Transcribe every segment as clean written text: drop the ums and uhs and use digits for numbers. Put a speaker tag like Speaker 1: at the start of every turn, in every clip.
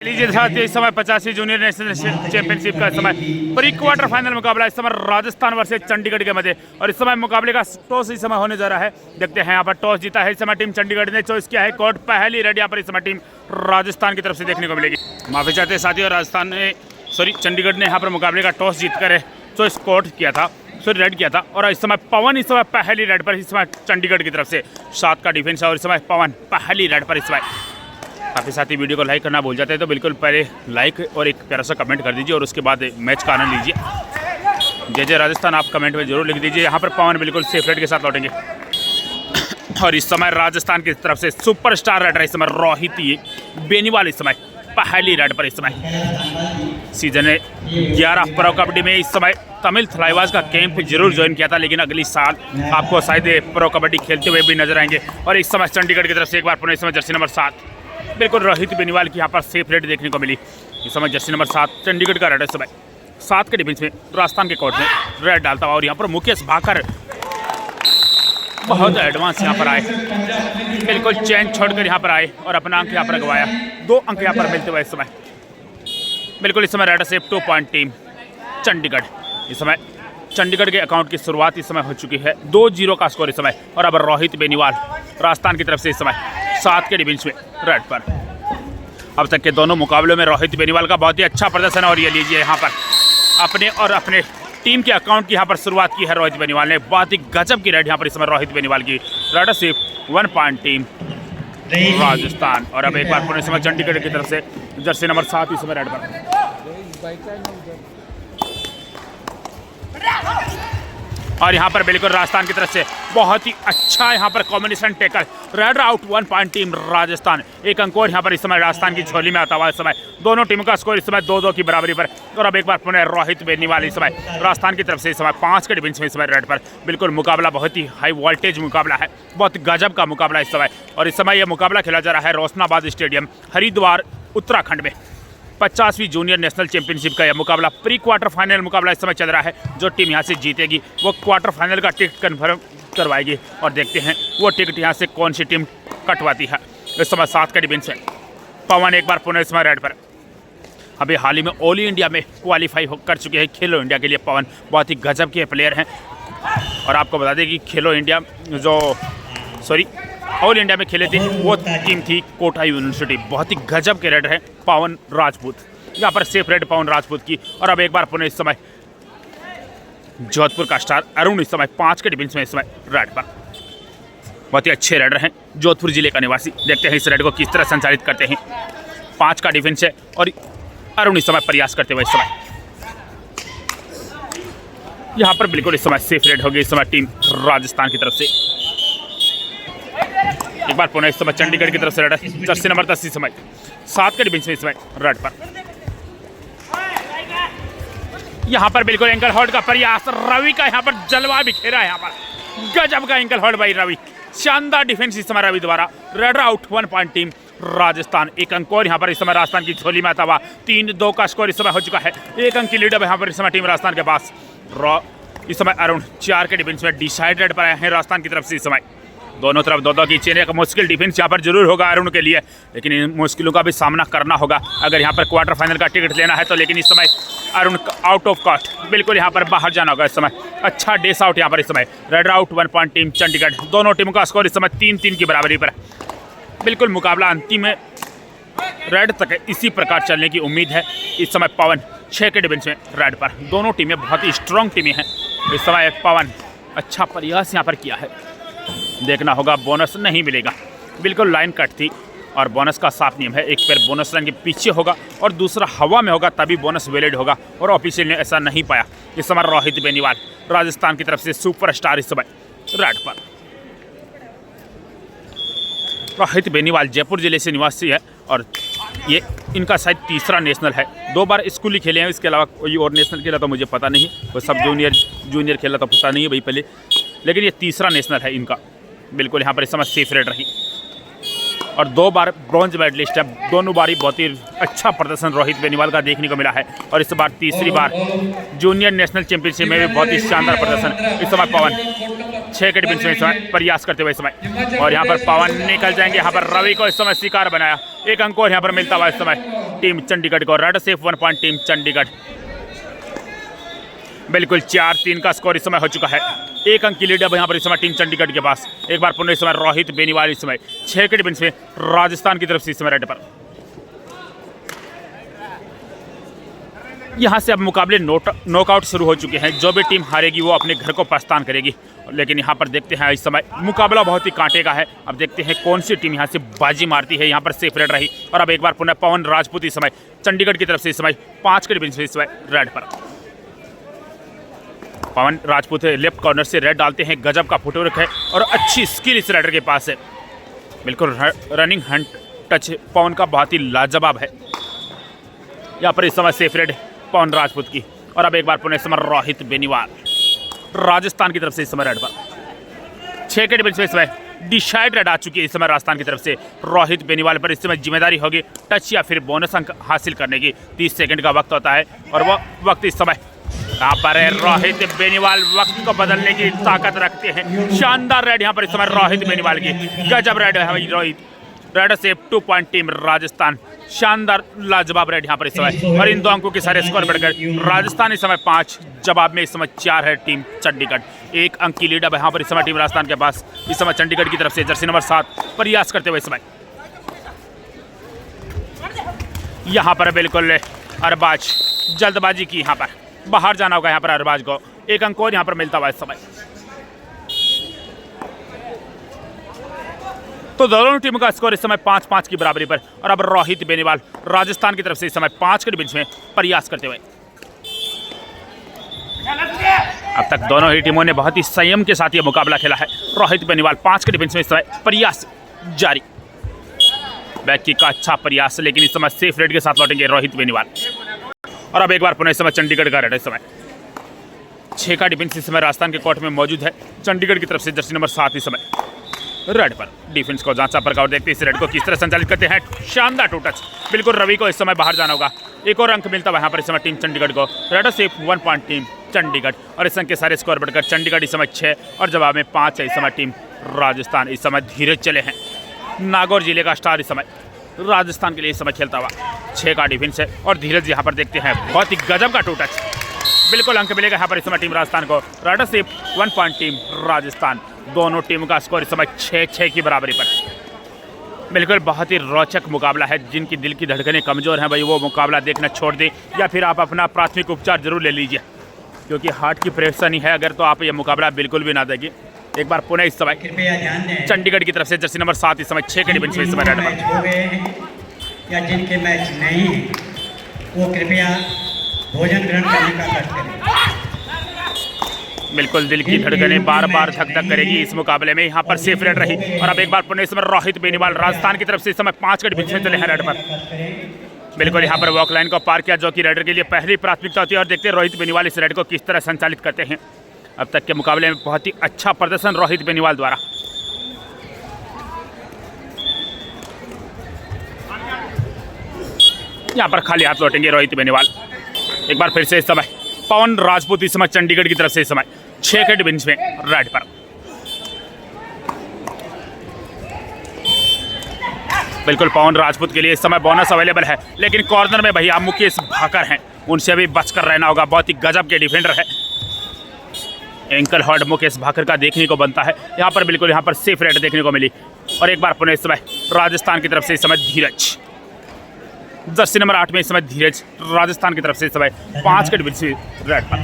Speaker 1: लीजिए साथियों, इस समय 85 जूनियर नेशनल चैंपियनशिप का समय प्री क्वार्टर फाइनल मुकाबला इस समय राजस्थान वर्सेस चंडीगढ़ के मध्य। और इस समय मुकाबले का टॉस इस समय होने जा रहा है। देखते हैं यहाँ पर टॉस जीता है इस समय टीम चंडीगढ़ ने, चॉइस किया है कोर्ट पहली रेड यहाँ पर इस समय टीम राजस्थान की तरफ से देखने को मिलेगी। माफी चाहते हैं साथियों, राजस्थान ने चंडीगढ़ ने यहाँ पर मुकाबले का टॉस जीतकर चॉइस कोर्ट किया था, रेड किया था। और इस समय पवन इस समय पहली रेड पर इस समय चंडीगढ़ की तरफ से 7 का डिफेंस है और इस समय पवन पहली रेड पर इस समय। काफ़ी साथी वीडियो को लाइक करना भूल जाते हैं तो बिल्कुल पहले लाइक और एक प्यारा सा कमेंट कर दीजिए और उसके बाद मैच का आनंद लीजिए। जय जय राजस्थान आप कमेंट में जरूर लिख दीजिए। यहाँ पर पवन बिल्कुल सेफ रेड के साथ लौटेंगे। और इस समय राजस्थान की तरफ से सुपरस्टार रेडर इस समय रोहित बेनीवाल इस समय पहली रेड पर इस समय। सीजन 11 प्रो कबड्डी में इस समय तमिल थलाइवास का कैंप जरूर ज्वाइन किया था, लेकिन अगली साल आपको शायद प्रो कबड्डी खेलते हुए भी नजर आएंगे। और इस समय चंडीगढ़ की तरफ से एक बार पुनः इस समय जर्सी नंबर 7 बिल्कुल रोहित बेनीवाल की यहाँ पर सेफ रेड देखने को मिली। इस समय जर्सी नंबर 7 चंडीगढ़ का रेड इस समय 7 के डिफेंस में राजस्थान के कोर्ट में रेड डालता हुआ। और यहाँ पर मुकेश भाकर बहुत एडवांस यहाँ पर आए, बिल्कुल चैन छोड़कर यहाँ पर आए और अपना अंक यहाँ पर गवाया। 2 अंक यहाँ पर मिलते हुए इस समय बिल्कुल इस समय red safe 2 point team Chandigarh. इस समय चंडीगढ़ के अकाउंट की शुरुआत इस समय हो चुकी है, 2-0 का स्कोर इस समय। और अब रोहित बेनीवाल राजस्थान की तरफ से इस समय 7 के डिफेंस में रेड पर। अब तक के दोनों मुकाबलों में रोहित बेनीवाल का बहुत ही अच्छा प्रदर्शन है। और ये लीजिए यहाँ पर अपने टीम के अकाउंट की यहाँ पर शुरुआत की है रोहित बेनीवाल ने। बहुत ही गजब की रेड यहाँ पर इस समय रोहित बेनीवाल की। रेड सिर्फ 1 पॉइंट टीम राजस्थान। और अब एक बार पुणे समय चंडीगढ़ की तरफ से जर्सी नंबर 7 इस समय रेड पर। और यहाँ पर बिल्कुल राजस्थान की तरफ से बहुत ही अच्छा यहाँ पर combination taker red out 1 point team Rajasthan. 1 अंक और यहाँ पर इस समय राजस्थान की झोली में आता हुआ इस समय। दोनों टीमों का स्कोर इस समय 2-2 की बराबरी पर। और अब एक बार पुनः रोहित बेनीवाल इस समय राजस्थान की तरफ से इस समय 5 के डिफेंस में इस समय रेड पर। बिल्कुल मुकाबला बहुत ही हाई वोल्टेज मुकाबला है, बहुत गजब का मुकाबला इस समय। और इस समय यह मुकाबला खेला जा रहा है रोशनाबाद स्टेडियम हरिद्वार उत्तराखंड में। 50वीं जूनियर नेशनल चैंपियनशिप का यह मुकाबला प्री क्वार्टर फाइनल मुकाबला इस समय चल रहा है। जो टीम यहाँ से जीतेगी वो क्वार्टर फाइनल का टिकट कन्फर्म करवाएगी। और देखते हैं वो टिकट यहाँ से कौन सी टीम कटवाती है। इस समय 7 का डिफेंस है पवन एक बार पुनः इस समय रेड पर। अभी हाल ही में ऑल इंडिया में क्वालिफाई कर चुके हैं खेलो इंडिया के लिए पवन। बहुत ही गजब के प्लेयर हैं। और आपको बता दें कि खेलो इंडिया ऑल इंडिया में खेले थे वो टीम थी कोटा यूनिवर्सिटी। बहुत ही गजब के रेड है पवन राजपूत, यहाँ पर सेफ रेड पवन राजपूत की। और अब एक बार पुनः इस समय जोधपुर का स्टार अरुण इस समय 5 के डिफेंस में इस समय रेड पर। बहुत ही अच्छे रेडर हैं, जोधपुर जिले का निवासी। देखते हैं इस रेड को किस तरह संचालित करते हैं। 5 का डिफेंस है और अरुण इस समय प्रयास करते हुए इस समय यहाँ पर बिल्कुल इस समय सेफ रेड होगी इस समय टीम राजस्थान की तरफ से। एक बार पुनः इस समय चंडीगढ़ की तरफ से रेड है जर्सी नंबर 10 इस समय 7 के डिफेंस में इस समय रेड पर। यहाँ पर बिल्कुल एंकल होल्ड का प्रयास रवि का यहाँ पर जलवा बिखेरा है। यहाँ पर गजब का एंकल होल्ड भाई रवि, शानदार डिफेंस इस समय रवि द्वारा। Red out 1 point team Rajasthan. 1 अंक और यहाँ पर इस समय राजस्थान की झोली में आता हुआ। 3-2 का स्कोर इस समय हो चुका है। 1 अंक की लीड है यहाँ पर इस समय टीम राजस्थान के पास। इस समय अरुण 4 के डिफेंस में डिसाइड रेड पर आए हैं राजस्थान की तरफ से। इस समय दोनों तरफ 2-2 की चेन। एक मुश्किल डिफेंस यहाँ पर जरूर होगा अरुण के लिए, लेकिन इन मुश्किलों का भी सामना करना होगा अगर यहाँ पर क्वार्टर फाइनल का टिकट लेना है तो। लेकिन इस समय अरुण आउट ऑफ कास्ट, बिल्कुल यहाँ पर बाहर जाना होगा इस समय। अच्छा डेस आउट यहाँ पर इस समय। Red out 1 point team Chandigarh. दोनों टीमों का स्कोर इस समय 3-3 की बराबरी पर। बिल्कुल मुकाबला अंतिम में रेड तक इसी प्रकार चलने की उम्मीद है। इस समय पवन 6 के डिफेंस में रेड पर। दोनों टीमें बहुत ही स्ट्रॉन्ग टीमें हैं। इस समय पवन अच्छा प्रयास यहाँ पर किया है। देखना होगा बोनस नहीं मिलेगा, बिल्कुल लाइन कट थी और बोनस का साफ नियम है। एक पैर बोनस लाइन के पीछे होगा और दूसरा हवा में होगा तभी बोनस वैलिड होगा। और ऑफिशियल ने ऐसा नहीं पाया। इस समय रोहित बेनीवाल राजस्थान की तरफ से सुपरस्टार इस समय रेड पर। रोहित बेनीवाल जयपुर जिले से निवासी है और ये इनका शायद तीसरा नेशनल है। 2 बार स्कूली खेले हैं, इसके अलावा कोई और नेशनल खेला तो मुझे पता नहीं। वो सब जूनियर खेला तो पता नहीं है भाई पहले, लेकिन ये तीसरा नेशनल है इनका। बिल्कुल यहाँ पर इस समय सेफ रेड रही और 2 बार ब्रॉन्ज मेडलिस्ट है। दोनों बार ही बहुत ही अच्छा प्रदर्शन रोहित बेनीवाल का देखने को मिला है। और इस बार तीसरी बार जूनियर नेशनल चैंपियनशिप में भी बहुत ही शानदार प्रदर्शन इस समय पवन 6 के डिफेंस में इस समय प्रयास करते हुए इस समय, और यहाँ पर पवन निकल जाएंगे। यहाँ पर रवि को इस समय शिकार बनाया, 1 अंक और यहाँ पर मिलता हुआ इस समय टीम चंडीगढ़ को। Red safe 1 point team Chandigarh. बिल्कुल 4-3 का स्कोर इस समय हो चुका है। 1 अंक की लीड अब यहाँ पर इस समय टीम चंडीगढ़ के पास। एक बार पुनः इस समय रोहित बेनीवाल इस समय 6 के डिफेंस में राजस्थान की तरफ से इस समय रेड पर। यहाँ से अब मुकाबले नॉकआउट शुरू हो चुके हैं। जो भी टीम हारेगी वो अपने घर को प्रस्थान करेगी। लेकिन यहाँ पर देखते हैं इस समय मुकाबला बहुत ही कांटे का है। अब देखते हैं कौन सी टीम यहाँ से बाजी मारती है। यहाँ पर सेफ रेड रही, और अब एक बार पुनः पवन राजपूत इस समय चंडीगढ़ की तरफ से इस समय 5 के डिफेंस में इस समय रेड पर। पवन राजपूत लेफ्ट कॉर्नर से रेड डालते हैं, गजब का फुटवर्क है और अच्छी स्किल इस रेडर के पास है। बिल्कुल रनिंग हैंड टच पवन का बहुत ही लाजवाब है। यहाँ पर इस समय सेफ रेड पवन राजपूत की, और अब एक बार पुनः इस समय रोहित बेनीवाल राजस्थान की तरफ से इस समय रेड पर। 6 के डिफेंस में इस समय डिसाइड रेड आ चुकी है इस समय राजस्थान की तरफ से। रोहित बेनीवाल पर इस समय जिम्मेदारी होगी टच या फिर बोनस अंक हासिल करने की। 30 सेकंड का वक्त होता है, और वह वक्त इस समय यहाँ पर रोहित बेनीवाल वक्त को बदलने की ताकत रखते हैं। शानदार रेड यहाँ पर इस समय रोहित बेनीवाल की, गजब रेड है Rohit. Red safe 2 point team Rajasthan. शानदार लाजवाब रेड यहाँ पर इस समय, और इन 2 अंकों के सारे स्कोर बढ़कर राजस्थान इस समय 5, जवाब में इस समय 4 है टीम चंडीगढ़। 1 अंक की लीड अब यहाँ पर इस समय टीम राजस्थान के पास। इस समय चंडीगढ़ की तरफ से जर्सी नंबर 7 प्रयास करते हुए इस समय यहाँ पर बिल्कुल अरबाज जल्दबाजी की, यहाँ पर बाहर जाना होगा यहाँ पर अरबाज को। 1 अंक और यहाँ पर मिलता हुआ इस समय। तो दोनों टीमों का स्कोर इस समय 5-5 की बराबरी पर, और अब रोहित बेनीवाल राजस्थान की तरफ से इस समय 5 के डिफेंस में प्रयास करते हुए। अब तक दोनों ही टीमों ने बहुत ही संयम के साथ ये मुकाबला खेला है। रोहित बेनीवाल 5 के डिफेंस में इस समय प्रयास जारी। बैक किक का अच्छा प्रयास, लेकिन इस समय सेफ रेड के साथ लौटेंगे रोहित बेनीवाल। और अब एक बार पुनः इस समय चंडीगढ़ का रेड इस समय 6 का डिफेंस इस समय राजस्थान के कोर्ट में मौजूद है। चंडीगढ़ की तरफ से जर्सी नंबर 7 इस समय रेड पर। डिफेंस को जांचा पर और देखते हैं इस रेड को किस तरह संचालित करते हैं। शानदार टू टच, बिल्कुल रवि को इस समय बाहर जाना होगा। 1 और अंक मिलता है यहाँ पर इस समय टीम चंडीगढ़ को। Red safe 1 point team Chandigarh, और इस अंक के सारे स्कोर बढ़कर चंडीगढ़ इस समय 6 और जवाब में 5 है इस समय टीम राजस्थान। इस समय धीरज चले हैं, नागौर जिले का स्टार इस समय राजस्थान के लिए इस समय खेलता हुआ। 6 का डिफेंस है, और धीरज यहाँ पर देखते हैं बहुत ही गजब का टू टच, बिल्कुल अंक मिलेगा यहाँ पर इस समय टीम राजस्थान को। Red safe 1 point team Rajasthan. दोनों टीमों का स्कोर इस समय 6-6 की बराबरी पर। बिल्कुल बहुत ही रोचक मुकाबला है। जिनकी दिल की धड़कनें कमज़ोर हैं भाई, वो मुकाबला देखना छोड़ दें, या फिर आप अपना प्राथमिक उपचार जरूर ले लीजिए, क्योंकि हार्ट की परेशानी है अगर, तो आप ये मुकाबला बिल्कुल भी ना देंगे। एक बार पुनः इस समय चंडीगढ़ की तरफ से जर्सी नंबर 7 इस समय 6 के डिफेंस में इस समय रेड पर।
Speaker 2: या जिनके मैच नहीं वो कृपया भोजन ग्रहण करने का कष्ट करें।
Speaker 1: बिल्कुल दिल की धड़कनें बार बार धक धक करेगी इस मुकाबले में। यहाँ पर सेफ रेड रही, और अब एक बार पुनः इस समय रोहित बेनीवाल राजस्थान की तरफ से इस समय 5 के डिफेंस में चले हैं रेड पर। बिल्कुल यहाँ पर वॉक लाइन को पार किया, जो कि रेडर के लिए पहली प्राथमिकता होती है। और देखते हैं रोहित बेनीवाल इस रेड को किस तरह संचालित करते हैं। अब तक के मुकाबले में बहुत ही अच्छा प्रदर्शन रोहित बेनीवाल द्वारा। यहाँ पर खाली हाथ लौटेंगे रोहित बेनीवाल। एक बार फिर से इस समय पवन राजपूत इस समय चंडीगढ़ की तरफ से इस समय 6 के डिफेंस में रेड पर। बिल्कुल पवन राजपूत के लिए इस समय बोनस अवेलेबल है, लेकिन कॉर्नर में भैया मुकेश भाकर हैं, उनसे भी बचकर रहना होगा। बहुत ही गजब के डिफेंडर है। एंकल हॉर्ड मुकेश भाकर का देखने को बनता है। यहाँ पर बिल्कुल यहाँ पर सेफ रेड देखने को मिली, और एक बार पुनः इस समय राजस्थान की तरफ से इस समय धीरज जर्सी नंबर 8 में इस समय धीरज राजस्थान की तरफ से इस समय 5 के डिफेंस में रेड पर।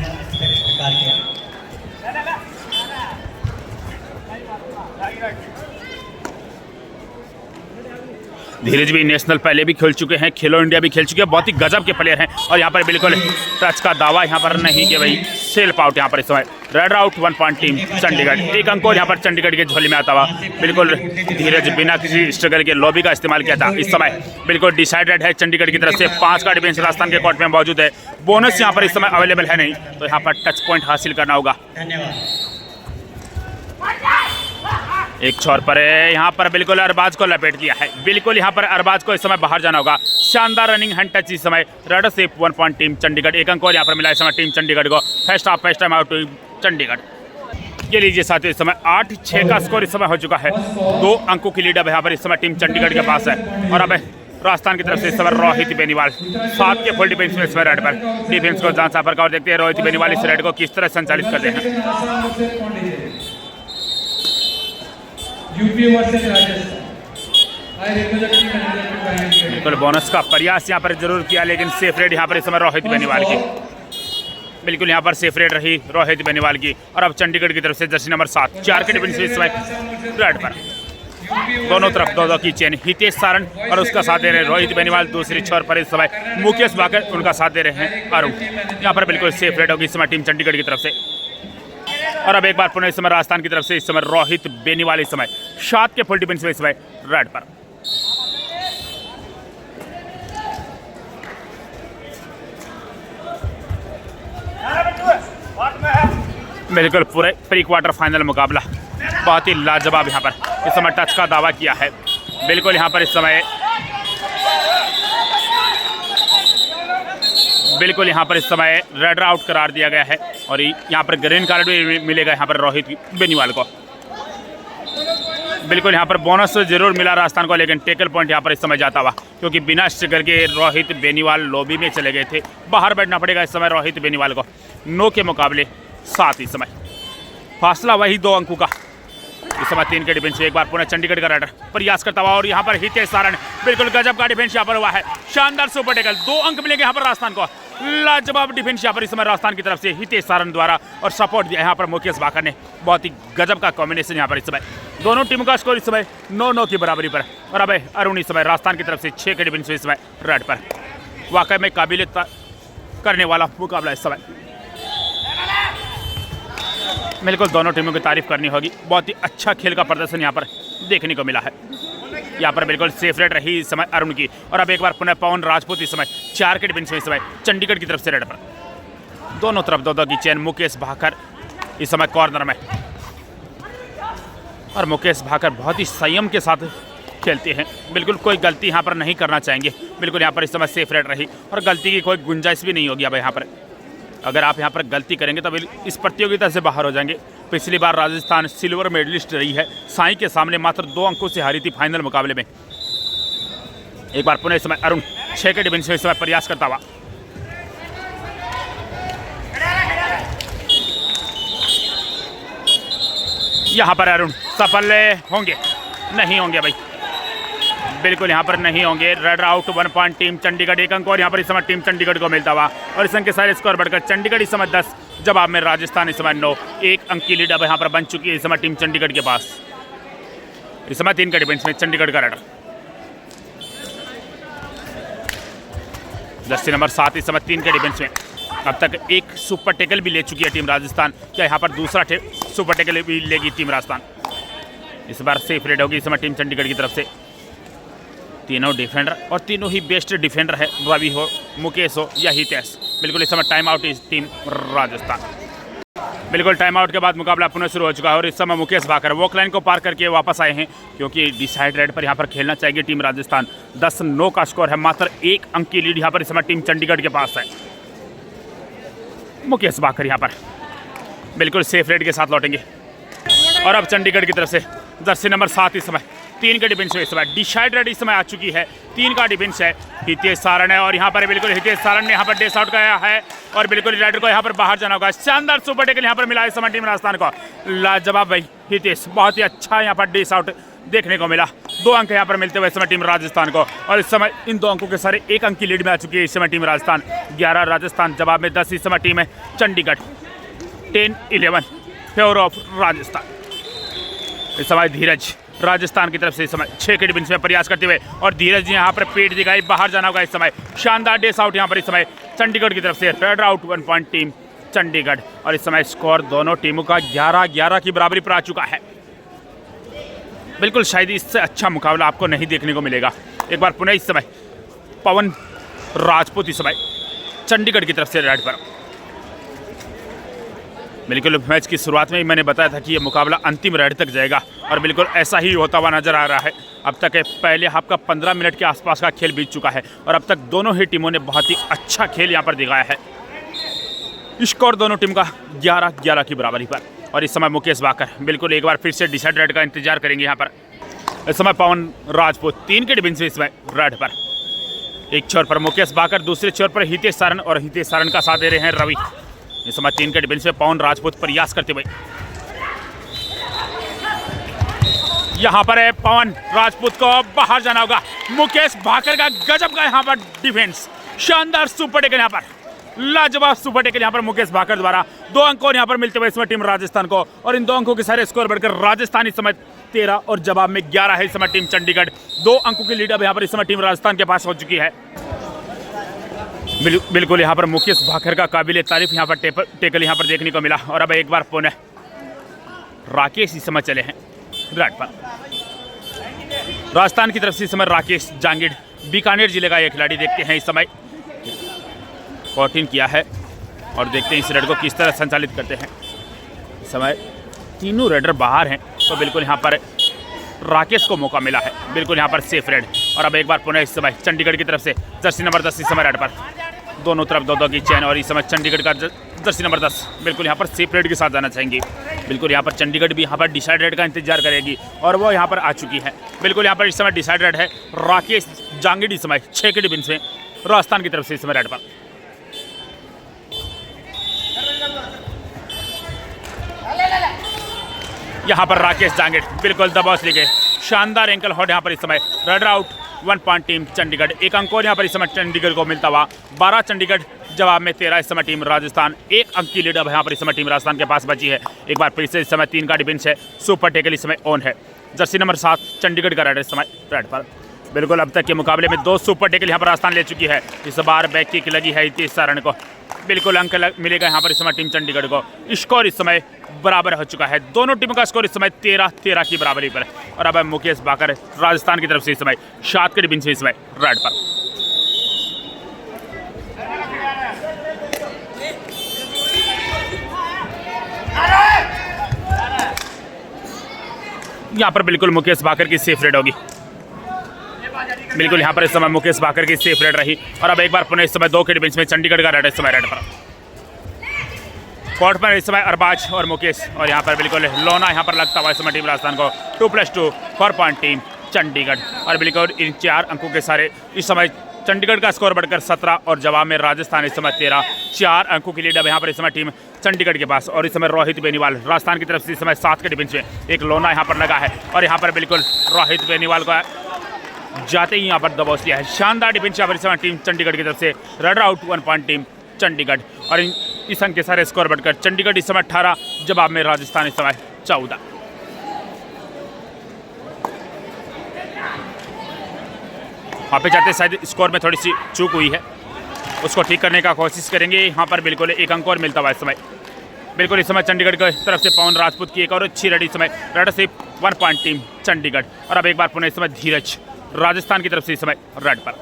Speaker 1: धीरज भी नेशनल पहले भी खेल चुके हैं, खेलो इंडिया भी खेल चुके हैं, बहुत ही गजब के प्लेयर हैं। और यहाँ पर बिल्कुल टच का दावा यहाँ पर नहीं कि भाई सेल्फ आउट। यहाँ पर इस समय red out 1 point team Chandigarh. 1 अंक और यहाँ पर चंडीगढ़ के झोली में आता हुआ। बिल्कुल धीरज बिना किसी स्ट्रगल के लॉबी का इस्तेमाल किया था। इस समय बिल्कुल डिसाइडेड है चंडीगढ़ की तरफ से। 5 का डिफेंस राजस्थान के कोर्ट में मौजूद है। बोनस यहाँ पर इस समय अवेलेबल है नहीं, तो यहाँ पर टच पॉइंट हासिल करना होगा। एक छोर पर यहाँ पर बिल्कुल अरबाज को लपेट दिया है। बिल्कुल यहाँ पर अरबाज को इस समय बाहर जाना होगा। शानदार रनिंग हैंड टच इस समय red safe 1 point team Chandigarh. 1 अंक और यहाँ पर मिला इस समय टीम चंडीगढ़ को। First half first time out team Chandigarh. ये लीजिए साथियों, इस समय 8-6 का स्कोर इस समय हो चुका है। 2 अंकों की लीड अब यहाँ पर इस समय टीम चंडीगढ़ के पास है। और अब राजस्थान की तरफ से इस समय रोहित बेनीवाल 7 के फुल डिफेंस में इस समय रेड पर डिफेंस को जांच पर और देखते हैं रोहित बेनीवाल इस रेड को किस तरह संचालित करते हैं। बिल्कुल बोनस का प्रयास यहाँ पर जरूर किया, लेकिन सेफ रेड यहाँ पर इस समय रोहित बेनीवाल की, बिल्कुल यहाँ पर सेफ रेड रही रोहित बेनीवाल की। और अब चंडीगढ़ की तरफ से जर्सी नंबर 7 4 के डिफेंस में इस समय रेड पर दोनों तरफ 2-2 की चेन। हितेश सारण और उसका साथ दे रहे हैं रोहित बेनीवाल, दूसरी छोर पर इस समय मुकेश भाकर उनका साथ दे रहे हैं अरुण। यहाँ पर बिल्कुल सेफ रेड होगी इस समय टीम चंडीगढ़ की तरफ से। और अब एक बार पुनः इस समय राजस्थान की तरफ से इस समय रोहित बेनीवाल इस समय 7 के फुल डिफेंस में इस समय रेड पर। बिल्कुल पूरे प्री क्वार्टर फाइनल मुकाबला बहुत ही लाजवाब यहाँ पर इस समय टच का दावा किया है। बिल्कुल यहाँ पर इस समय रेड आउट करार दिया गया है और यहाँ पर ग्रीन कार्ड भी मिलेगा यहाँ पर रोहित बेनीवाल को। बिल्कुल यहाँ पर बोनस जरूर मिला राजस्थान को, लेकिन टेकल पॉइंट यहाँ पर इस समय जाता हुआ, क्योंकि बिना स्टिकर के रोहित बेनीवाल लॉबी में चले गए थे। बाहर बैठना पड़ेगा इस समय रोहित बेनीवाल को। 9 के मुकाबले 7 इस समय फासला वही 2 अंकों का। इस समय 3 के डिफेंस में एक बार पुनः चंडीगढ़ का राइडर प्रयास करता हुआ और यहाँ पर हितेश सारण बिल्कुल गजब का डिफेंस यहाँ पर हुआ है। शानदार सुपर टेकल, 2 अंक मिलेंगे यहाँ पर राजस्थान को। लाजवाब डिफेंस यहाँ पर इस समय राजस्थान की तरफ से हितेश सारण द्वारा और सपोर्ट दिया यहाँ पर मुकेश भाकर ने। बहुत ही गजब का कॉम्बिनेशन यहाँ पर इस समय। दोनों टीमों का स्कोर इस समय 9-9 की बराबरी पर। और अब अरुण इस समय राजस्थान की तरफ से 6 के डिफेंस में इस समय रेड पर। वाकई में काबिल करने वाला मुकाबला इस समय। बिल्कुल दोनों टीमों की तारीफ करनी होगी, बहुत ही अच्छा खेल का प्रदर्शन यहाँ पर देखने को मिला है। यहाँ पर बिल्कुल सेफ रेड रही इस समय अरुण की। और अब एक बार पुनः पवन राजपूत इस समय 4 के डिफेंस में इस समय चंडीगढ़ की तरफ से रेड पर। दोनों तरफ 2-2 की चेन। मुकेश भाकर इस समय कॉर्नर में और मुकेश भाकर बहुत ही संयम के साथ खेलते हैं। बिल्कुल कोई गलती यहाँ पर नहीं करना चाहेंगे। बिल्कुल यहाँ पर इस समय सेफ रेड रही और गलती की कोई गुंजाइश भी नहीं होगी। अब यहाँ पर अगर आप यहाँ पर गलती करेंगे तो इस प्रतियोगिता से बाहर हो जाएंगे। पिछली बार राजस्थान सिल्वर मेडलिस्ट रही है, साई के सामने मात्र 2 अंकों से हारी थी फाइनल मुकाबले में। एक बार पुनः इस समय अरुण 6 के डिफेंस में इस समय प्रयास करता हुआ। यहाँ पर अरुण सफल होंगे? नहीं होंगे भाई, बिल्कुल यहाँ पर नहीं होंगे। Red out 1 point team Chandigarh 1 अंक और यहाँ पर इस समय टीम चंडीगढ़ को मिलता हुआ। और इस अंक के सारे स्कोर बढ़कर चंडीगढ़ इस समय 10, जवाब में राजस्थान इस समय 9। 1 अंक की लीड अब यहाँ पर बन चुकी है इस समय टीम चंडीगढ़ के पास। इस समय 3 के डिफेंस में चंडीगढ़ का रेडर जर्सी नंबर 7 इस समय 3 के डिफेंस में। अब तक 1 सुपर टेकल भी ले चुकी है टीम राजस्थान। क्या यहाँ पर दूसरा सुपर टेकल भी लेगी टीम राजस्थान? इस बार सेफ रेड होगी इस समय टीम चंडीगढ़ की तरफ से। तीनों डिफेंडर और तीनों ही बेस्ट डिफेंडर है, रवि हो, मुकेश हो या हितेश। बिल्कुल इस समय टाइम आउट इस टीम राजस्थान। बिल्कुल टाइम आउट के बाद मुकाबला पुनः शुरू हो चुका है और इस समय मुकेश भाकर वॉक लाइन को पार करके वापस आए हैं, क्योंकि डिसाइड रेड पर यहाँ पर खेलना चाहिए टीम राजस्थान। 10-9 का स्कोर है, मात्र 1 अंक की लीड यहाँ पर इस समय टीम चंडीगढ़ के पास है। मुकेश भाकर यहाँ पर बिल्कुल सेफ रेड के साथ लौटेंगे। और अब चंडीगढ़ की तरफ से जर्सी नंबर 7 इस समय 3 के डिफेंस में इस समय डिसाइड रेड इस समय आ चुकी है। 3 का डिफेंस है, हितेश सारण है और यहाँ पर बिल्कुल हितेश सारण ने यहाँ पर डेस आउट किया है और बिल्कुल रेडर को यहाँ पर बाहर जाना होगा। शानदार सुपर टेकल यहाँ पर मिला इस समय टीम राजस्थान को। लाजवाब भाई हितेश, बहुत ही अच्छा यहाँ पर डेस आउट देखने को मिला। 2 अंक यहाँ पर मिलते हुए इस समय टीम राजस्थान को। और इस समय इन 2 अंकों के सारे 1 अंक की लीड में आ चुकी है इस समय टीम राजस्थान। 11 राजस्थान, जवाब में 10 इस समय टीम है चंडीगढ़। 10-11 favour of Rajasthan. इस समय धीरज राजस्थान की तरफ से इस समय 6 के डिफेंस में प्रयास करते हुए और धीरज ने यहाँ पर पेट दिखाई, बाहर जाना होगा इस समय। शानदार डेस आउट यहाँ पर इस समय चंडीगढ़ की तरफ से। Red out 1 point team Chandigarh. और इस समय स्कोर दोनों टीमों का 11-11 की बराबरी पर आ चुका है। बिल्कुल शायद इससे अच्छा मुकाबला आपको नहीं देखने को मिलेगा। एक बार पुनः इस समय पवन राजपूत इस समय चंडीगढ़ की तरफ से रेड पर। बिल्कुल मैच की शुरुआत में ही मैंने बताया था कि ये मुकाबला अंतिम रेड तक जाएगा और बिल्कुल ऐसा ही होता हुआ नजर आ रहा है। अब तक पहले हाफ का 15 मिनट के आसपास का खेल बीत चुका है और अब तक दोनों ही टीमों ने बहुत ही अच्छा खेल यहाँ पर दिखाया है। स्कोर दोनों टीम का 11-11 की बराबरी पर। और इस समय मुकेश भाकर बिल्कुल एक बार फिर से डिसाइड रेड का इंतजार करेंगे यहाँ पर। इस समय पवन राजपूत 3 के डिफेंस में इस समय रेड पर। एक छोर पर मुकेश भाकर, दूसरे छोर पर हितेश सारण और हितेश सारण का साथ दे रहे हैं रवि। इस समय 3 के डिफेंस में पवन राजपूत प्रयास करते हुए यहाँ पर है पवन राजपूत को बाहर जाना होगा। मुकेश भाकर का गजब का यहाँ पर डिफेंस, शानदार सुपर टेकल यहाँ पर, लाजवाब सुपर टेकल यहाँ पर मुकेश भाकर द्वारा। 2 अंक और यहाँ पर मिलते हुए इसमें टीम राजस्थान को, और इन 2 अंकों के सारे स्कोर बढ़कर राजस्थान इस समय 13 और जवाब में 11 है इस समय टीम चंडीगढ़। 2 अंकों की लीड अब यहाँ पर इस समय टीम राजस्थान के पास हो चुकी है। बिल्कुल यहाँ पर मुकेश भाकर का काबिल तारीफ यहाँ पर टेकल यहाँ पर देखने को मिला। और अब एक बार पुनः राकेश इस समय चले हैं रेड पर। राजस्थान की तरफ से इस समय राकेश जांगिड़, बीकानेर जिले का एक खिलाड़ी देखते हैं इस समय 14 किया है, और देखते हैं इस रेड को किस तरह संचालित करते हैं। इस समय तीनों रेडर बाहर हैं, तो बिल्कुल यहाँ पर राकेश को मौका मिला है, बिल्कुल यहाँ पर सेफ रेड। और अब एक बार पुनः इस समय चंडीगढ़ की तरफ से जर्सी नंबर 10 इस समय रेड पर, दोनों तरफ 2-2 की चैन, और इस समय चंडीगढ़ का जर्सी नंबर 10 बिल्कुल यहाँ पर सेफ रेड के साथ जाना चाहेंगी। बिल्कुल यहाँ पर चंडीगढ़ भी यहाँ पर डिसाइड रेड का इंतजार करेगी, और वो यहाँ पर आ चुकी है। बिल्कुल यहाँ पर इस समय डिसाइड रेड है राकेश जांगिड़ इस समय 6 के डिफेंस में राजस्थान की तरफ से इस समय रेड पर। यहाँ पर राकेश जांगिड़ बिल्कुल दबाव लेके शानदार एंकल हॉट यहाँ पर इस समय raider out. 1 point team Chandigarh. 1 अंक और यहाँ पर इस समय चंडीगढ़ को मिलता हुआ 12 चंडीगढ़ जवाब में 13 इस समय टीम राजस्थान। 1 अंक की लीड अब यहाँ पर इस समय टीम राजस्थान के पास बची है। एक बार फिर से इस समय 3 का डिफेंस है, सुपर टेकल इस समय ऑन है। जर्सी नंबर 7 चंडीगढ़ का रेडर इस समय रेड पर। बिल्कुल अब तक के मुकाबले में 2 सुपर टेकल यहाँ पर राजस्थान ले चुकी है। इस बार बैक किक लगी है हितेश सारण को, बिल्कुल अंक मिलेगा यहाँ पर इस समय टीम चंडीगढ़ को। स्कोर इस समय बराबर हो चुका है, दोनों टीमों का स्कोर इस समय 13-13 की बराबरी पर। और अब मुकेश भाकर राजस्थान की तरफ से इस समय 7 के डिफेंस इस समय रेड पर। यहाँ पर बिल्कुल मुकेश भाकर की सेफ रेड होगी, बिल्कुल यहाँ पर इस समय मुकेश भाकर की सेफ रेड रही। और अब एक बार पुनः इस समय 2 के डिफेंस में चंडीगढ़ का रेड इस समय रेड पर। कोर्ट पर इस समय अरबाज और मुकेश, और यहाँ पर बिल्कुल लोना यहाँ पर लगता हुआ इस समय टीम राजस्थान को 2+2 4 पॉइंट टीम चंडीगढ़। और बिल्कुल इन 4 अंकों के सारे इस समय चंडीगढ़ का स्कोर बढ़कर 17 और जवाब में राजस्थान इस समय 13। 4 अंकों की लीड अब यहाँ पर इस समय टीम चंडीगढ़ के पास। और इस समय रोहित बेनीवाल राजस्थान की तरफ से इस समय 7 के डिफेंस में एक लोना यहाँ पर लगा है, और यहाँ पर बिल्कुल रोहित बेनीवाल को जाते ही यहाँ पर दबाव लिया है। शानदार डिफेंस यहाँ पर इस समय टीम चंडीगढ़ की तरफ से raider out. 1 point team Chandigarh. और इस अंक के सारे स्कोर बढ़कर चंडीगढ़ इस समय 18 जवाब में राजस्थान इस समय 14। वहाँ पे जाते शायद स्कोर में थोड़ी सी चूक हुई है, उसको ठीक करने का कोशिश करेंगे। यहाँ पर बिल्कुल 1 अंक और मिलता हुआ इस समय। बिल्कुल इस समय चंडीगढ़ की तरफ से पवन राजपूत की एक और अच्छी रेडी इस समय रेडर से 1 पॉइंट टीम चंडीगढ़। और अब एक बार पुनः इस समय धीरज राजस्थान की तरफ से इस समय रेड पर।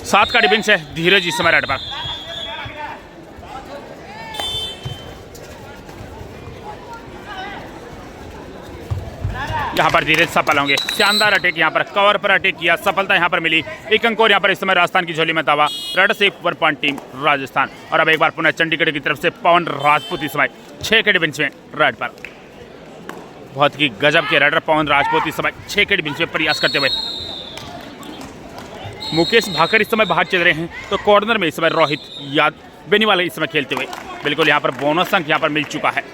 Speaker 1: 7 का डिफेंस है धीरज इस समय रेड पर। यहाँ पर धीरज सफल होंगे। शानदार अटैक यहाँ पर कवर पर अटैक किया, सफलता यहाँ पर मिली। 1 अंक और यहाँ पर इस समय राजस्थान की झोली में तावा रेड से 1 पॉइंट टीम राजस्थान। और अब एक बार पुनः चंडीगढ़ की तरफ से पवन राजपूत इस समय 6 के डिफेंस में रेड पर। बहुत ही गजब के रेडर पवन राजपूत इस समय 6 के डिफेंस में प्रयास करते हुए। मुकेश भाकर इस समय बाहर चल रहे हैं, तो कॉर्नर में इस समय रोहित बेनीवाल इस समय खेलते हुए। बिल्कुल यहाँ पर बोनस अंक यहाँ पर मिल चुका है।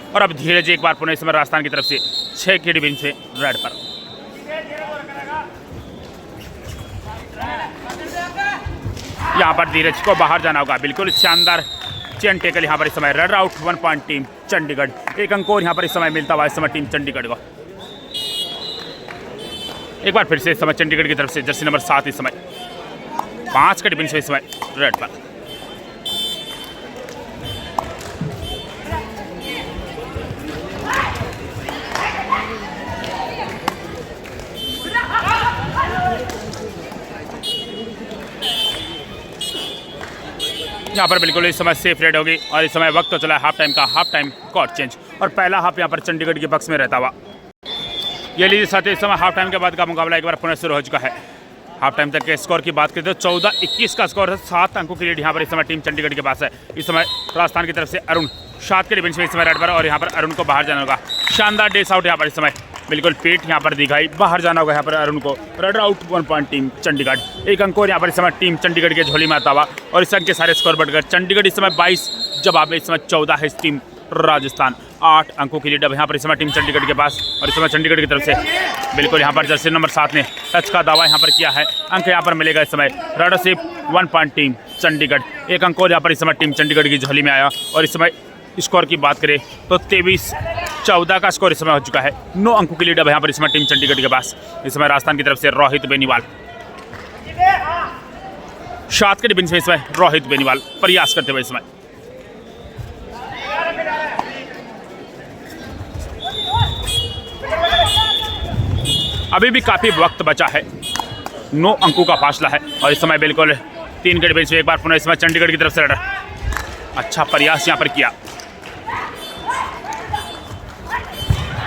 Speaker 1: और अब धीरज एक बार पुनः इस समय राजस्थान की तरफ से 6 के डिफेंस से रेड पर। यहाँ पर धीरज को बाहर जाना होगा, बिल्कुल शानदार चेन टेकल यहाँ पर इस समय raider out. 1 point team Chandigarh. 1 अंक और यहाँ पर इस समय मिलता हुआ इस समय टीम चंडीगढ़ को। एक बार फिर से इस समय चंडीगढ़ की तरफ से जर्सी नंबर 7 इस समय 5 का डिफेंस इस समय रेड पर। यहाँ पर बिल्कुल इस समय सेफ रेड होगी। और इस समय वक्त तो चला हाफ टाइम का, हाफ टाइम कोर्ट चेंज। और पहला हाफ यहाँ पर चंडीगढ़ के पक्ष में रहता हुआ। ये लीजिए साथ ही इस समय हाफ टाइम के बाद का मुकाबला एक बार पुनः शुरू हो चुका है। हाफ टाइम तक के स्कोर की बात करें तो 14-21 का स्कोर है। 7 अंकों की लीड यहाँ पर इस समय टीम चंडीगढ़ के पास है। इस समय राजस्थान की तरफ से अरुण शाद के डिफेंस में इस समय रेड पर, और यहाँ पर अरुण को बाहर जाना होगा। शानदार डेस आउट यहाँ पर इस समय, बिल्कुल पीठ यहाँ पर दिखाई, बाहर जाना होगा यहाँ पर अरुण को। Red out 1 point team Chandigarh. 1 अंक और यहाँ पर इस समय टीम चंडीगढ़ के झोली में आता हुआ, और इस अंक के सारे स्कोर बढ़कर चंडीगढ़ इस समय 22, जवाब में इस समय 14 है टीम राजस्थान। 8 अंकों की लीड अब यहाँ पर इस समय टीम चंडीगढ़ के पास, और इस समय चंडीगढ़ की तरफ से बिल्कुल यहाँ पर जर्सी नंबर 7 ने टच का दावा यहाँ पर किया है। अंक यहाँ पर मिलेगा इस समय रेड सिर्फ 1 पॉइंट टीम चंडीगढ़। 1 अंक और यहाँ पर इस समय टीम चंडीगढ़ की झोली में आया, और इस समय स्कोर की बात करें तो 23-14 का स्कोर इस समय हो चुका है। 9 अंकों की लीड अब यहाँ पर इस समय टीम चंडीगढ़ के पास। इस समय राजस्थान की तरफ से रोहित बेनीवाल, शाद के डिफेंस में इस समय रोहित बेनीवाल प्रयास करते हुए इस समय अभी भी काफ़ी वक्त बचा है। 9 अंकों का फासला है, और इस समय बिल्कुल 3 के डिफेंस में एक बार पुनः इस समय चंडीगढ़ की तरफ से रेडर अच्छा प्रयास यहाँ पर किया।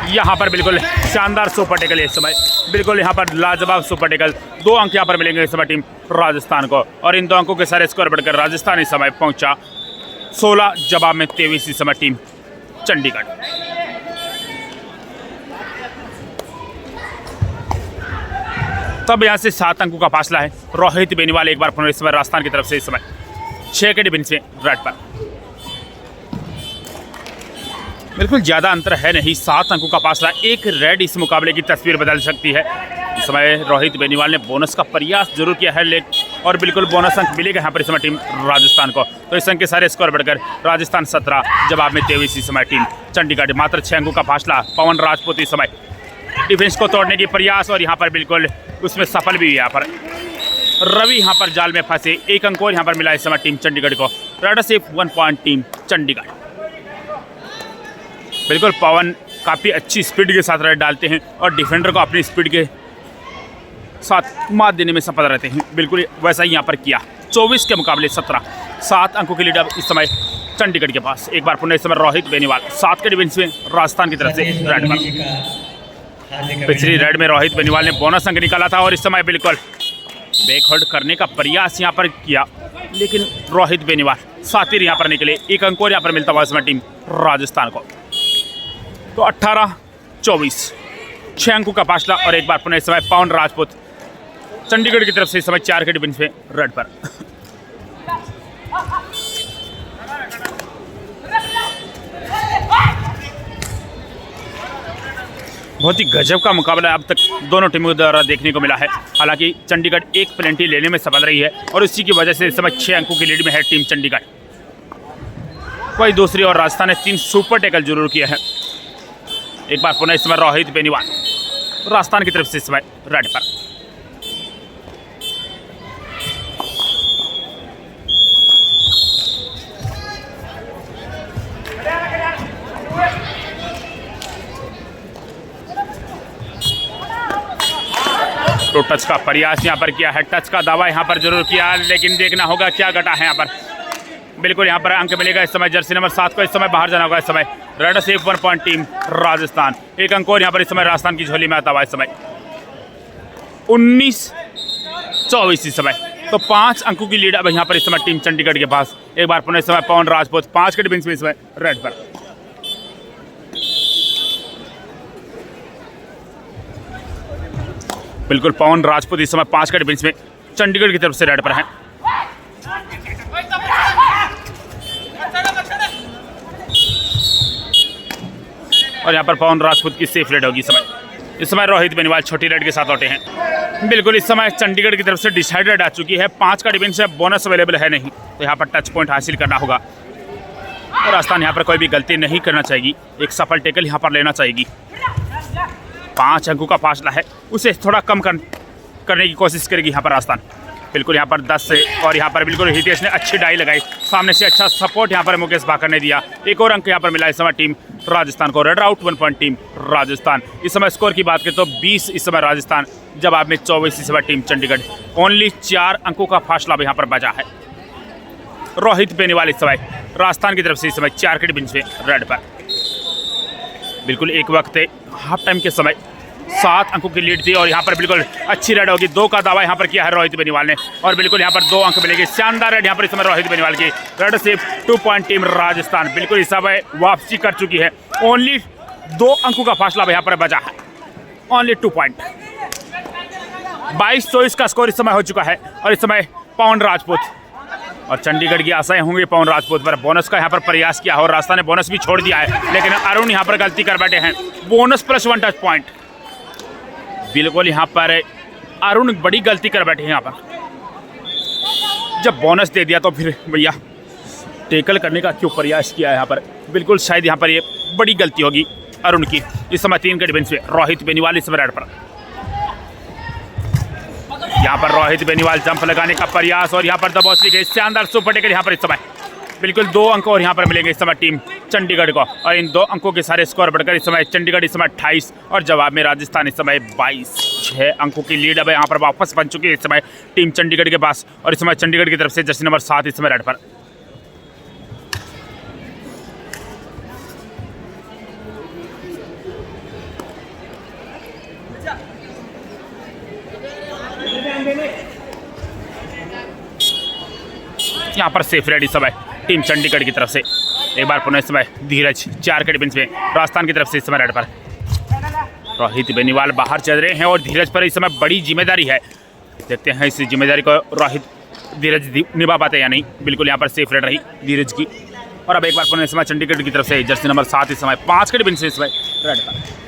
Speaker 1: यहाँ पर बिल्कुल शानदार सुपर टैकल है इस समय, बिल्कुल यहाँ पर लाजवाब सुपर टैकल। 2 अंक यहाँ पर मिलेंगे इस समय टीम राजस्थान को, और इन 2 अंकों के सारे स्कोर बढ़कर राजस्थान इस समय पहुंचा 16, जवाब में 23 इस समय टीम चंडीगढ़। तब यहाँ से 7 अंकों का फासला है। रोहित बेनीवाल एक बार पुनः इस समय राजस्थान की तरफ से इस समय 6 के डिफेंस में रेड पर, बिल्कुल ज़्यादा अंतर है नहीं। 7 अंकों का फासला, 1 रेड इस मुकाबले की तस्वीर बदल सकती है। इस समय रोहित बेनीवाल ने बोनस का प्रयास जरूर किया है, लेकिन और बिल्कुल बोनस अंक मिलेगा यहाँ पर इस समय टीम राजस्थान को। तो इस अंक के सारे स्कोर बढ़कर राजस्थान 17, जवाब में 23 इस समय टीम चंडीगढ़। मात्र 6 अंकों का फासला। पवन राजपूत इस समय डिफेंस को तोड़ने की प्रयास, और यहाँ पर बिल्कुल उसमें सफल भी हुई। यहाँ पर रवि यहाँ पर जाल में फंसे। 1 अंक और यहाँ पर मिला इस समय टीम चंडीगढ़ को। रेड सिर्फ 1 पॉइंट टीम चंडीगढ़। बिल्कुल पवन काफ़ी अच्छी स्पीड के साथ रेड डालते हैं, और डिफेंडर को अपनी स्पीड के साथ मात देने में सफल रहते हैं। बिल्कुल वैसा ही यहाँ पर किया। 24 के मुकाबले 17, 7 अंकों की लीड अब इस समय चंडीगढ़ के पास। एक बार पुनः इस समय रोहित बेनीवाल 7 के डिफेंस में राजस्थान की तरफ से रेड पर। पिछली रेड में रोहित बेनीवाल ने बोनस अंक निकाला था, और इस समय बिल्कुल बैक होल्ड करने का प्रयास यहाँ पर किया, लेकिन रोहित बेनीवाल सातिर यहाँ पर निकले। 1 अंक और यहाँ पर मिलता हुआ इसमें टीम राजस्थान को। तो 18-24, 6 अंकों का फासला, और एक बार पुनः इस समय पवन राजपूत चंडीगढ़ की तरफ से इस समय 4 के डिफेंस में रेड पर। बहुत ही गजब का मुकाबला अब तक दोनों टीमों द्वारा देखने को मिला है। हालांकि चंडीगढ़ 1 पेनल्टी लेने में सफल रही है, और इसी की वजह से इस समय 6 अंकों की लीड में है टीम चंडीगढ़। वही दूसरी ओर राजस्थान ने 3 सुपर टैकल जरूर किया है। एक बार पुनः इस समय रोहित बेनीवाल राजस्थान की तरफ से इस समय रेड पर। तो टच का प्रयास यहाँ पर किया है, टच का दावा यहाँ पर जरूर किया, लेकिन देखना होगा क्या घटा है यहाँ पर। बिल्कुल यहाँ पर अंक मिलेगा इस समय जर्सी नंबर 7 को। इस समय बाहर जाना होगा इस समय। Red safe 1 point team Rajasthan. 1 अंक और यहाँ पर इस समय राजस्थान की झोली में आता हुआ इस समय 19-24 इस समय। तो 5 अंकों की लीड अब यहाँ पर इस समय टीम चंडीगढ़ के पास। एक बार पुनः इस समय पवन राजपूत 5 के डिफेंस में इस समय रेड पर। बिल्कुल पवन राजपूत इस समय 5 के डिफेंस में चंडीगढ़ की तरफ से रेड पर है। और यहाँ पर पवन राजपूत की सेफ रेड होगी इस समय रोहित बेनीवाल छोटी रेड के साथ लौटे हैं। बिल्कुल इस समय चंडीगढ़ की तरफ से डिसाइड रेड आ चुकी है। 5 का डिफेंस है, बोनस अवेलेबल है नहीं, तो यहाँ पर टच पॉइंट हासिल करना होगा, और राजस्थान यहाँ पर कोई भी गलती नहीं करना चाहिए। एक सफल टेकल यहाँ पर लेना चाहिए। 5 अंकों का फासला है, उसे थोड़ा कम करने की कोशिश करेगी यहाँ पर राजस्थान। बिल्कुल यहाँ पर 10 से, और यहाँ पर बिल्कुल हितेश ने अच्छी डाई लगाई, सामने से अच्छा सपोर्ट यहाँ पर मुकेश भाकर ने दिया। एक और अंक यहाँ पर मिला इस समय टीम राजस्थान को। Red out 1 point team Rajasthan. इस समय स्कोर की बात करें तो 20 इस समय राजस्थान, जवाब में 24 इस समय टीम चंडीगढ़। ओनली 4 अंकों का फासला भी यहाँ पर बचा है। रोहित बेनीवाल इस समय राजस्थान की तरफ से इस समय 4 के डिफेंस में रेड पर। बिल्कुल एक वक्त हाफ टाइम के समय 7 अंकों की लीड थी और यहाँ पर बिल्कुल अच्छी रेड होगी। 2 का दावा यहाँ पर किया है रोहित बेनीवाल ने और बिल्कुल यहाँ पर 2 अंक मिलेंगे। शानदार रेड यहाँ पर इस समय रोहित बेनीवाल की। रेड सिर्फ 2 पॉइंट टीम राजस्थान बिल्कुल इस समय वापसी कर चुकी है। ओनली 2 अंकों का फासला यहाँ पर बचा है। Only 2 point. 22-24 का स्कोर इस समय हो चुका है और इस समय पवन राजपूत और चंडीगढ़ की आशाएं होंगी पवन राजपूत पर। बोनस का यहाँ पर प्रयास किया और राजस्थान ने बोनस भी छोड़ दिया है, लेकिन अरुण यहाँ पर गलती कर बैठे हैं। Bonus +1 touch point. बिल्कुल यहाँ पर अरुण बड़ी गलती कर बैठे हैं। यहाँ पर जब बोनस दे दिया तो फिर भैया टेकल करने का क्यों प्रयास किया है यहाँ पर। बिल्कुल शायद यहाँ पर ये बड़ी गलती होगी अरुण की। इस समय 3 के डिफेंस में रोहित बेनीवाल इस समय रेड पर। यहाँ पर रोहित बेनीवाल जंप लगाने का प्रयास और यहाँ पर दबोच ली गई। शानदार सुपर टेकल यहाँ पर इस समय बिल्कुल 2 अंक और यहाँ पर मिलेंगे इस समय टीम चंडीगढ़ को। और इन 2 अंकों के सारे स्कोर बढ़कर इस समय चंडीगढ़ इस समय 28 और जवाब में राजस्थान इस समय 22। 6 अंकों की लीड अब यहाँ पर वापस बन चुकी है इस समय टीम चंडीगढ़ के पास। और इस समय चंडीगढ़ की तरफ से जर्सी नंबर 7 इस समय रेड पर। यहाँ पर सेफ रेड इस समय टीम चंडीगढ़ की तरफ से। एक बार पुनः इस समय धीरज 4 के डिफेंस में राजस्थान की तरफ से इस समय रेड पर। रोहित बेनीवाल बाहर चल रहे हैं और धीरज पर इस समय बड़ी जिम्मेदारी है। देखते हैं इस जिम्मेदारी को रोहित धीरज निभा पाते या नहीं। बिल्कुल यहाँ पर सेफ रेड रही धीरज की। और अब एक बार पुनः इस समय चंडीगढ़ की तरफ से जर्सी नंबर 7 इस समय 5 के डिफेंस से इस समय रेड पर।